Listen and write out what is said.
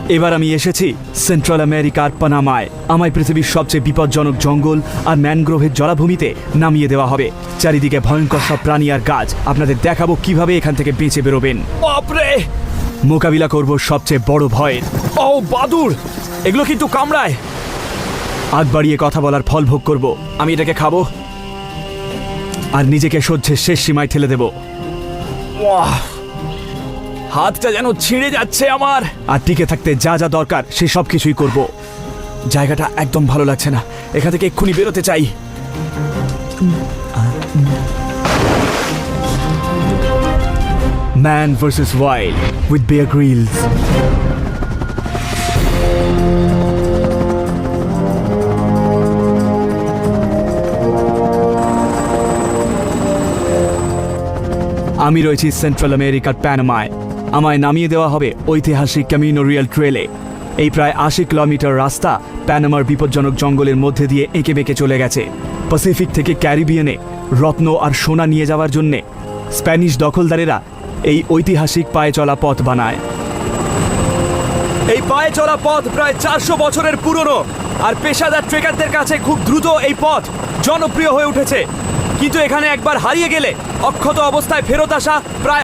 এবার আমি এসেছি সেন্ট্রাল আমেরিকার পানামায়। আমায় পৃথিবীর সবচেয়ে বিপজ্জনক জঙ্গল আর ম্যানগ্রোভের জলাভূমিতে নামিয়ে দেওয়া হবে। চারিদিকে ভয়ঙ্কর সব প্রাণী আর গাছ। আপনাদের দেখাবো কিভাবে এখান থেকে বেঁচে বেরোবেন। বাপরে! মোকাবিলা করব সবচেয়ে বড় ভয়ের। ও বাদুড়! এগুলো কিন্তু কামড়ায়। আগ বাড়িয়ে কথা বলার ফল ভোগ করব। আমি এটাকে খাবো। আর নিজেকে সহ্যের শেষ সীমায় ঠেলে দেব। ওয়াহ! হাতটা যেন ছিঁড়ে যাচ্ছে আমার। আর টিকে থাকতে যা যা দরকার সে সব কিছুই করব। জায়গাটা একদম ভালো লাগছে না। এখান থেকে এক্ষুনি বেরোতে চাই। Man versus wild with Bear Grylls. আমি রয়েছি সেন্ট্রাল আমেরিকার প্যানামায়। আমায় নামিয়ে দেওয়া হবে ঐতিহাসিক ক্যামিনো রিয়াল ট্রেলে। এই প্রায় ৮০ কিলোমিটার রাস্তা প্যানামার বিপজ্জনক জঙ্গলের মধ্যে দিয়ে এঁকে বেঁকে চলে গেছে। প্যাসিফিক থেকে ক্যারিবিয়ানে রত্ন আর সোনা নিয়ে যাওয়ার জন্যে স্প্যানিশ দখলদারেরা এই ঐতিহাসিক পায়ে চলা পথ বানায়। এই পায়ে চলা পথ প্রায় ৪০০ বছরের পুরনো, আর পেশাদার ট্রেকারদের কাছে খুব দ্রুত এই পথ জনপ্রিয় হয়ে উঠেছে। কিন্তু এখানে একবার হারিয়ে গেলে অক্ষত অবস্থায় ফেরত আসা প্রায়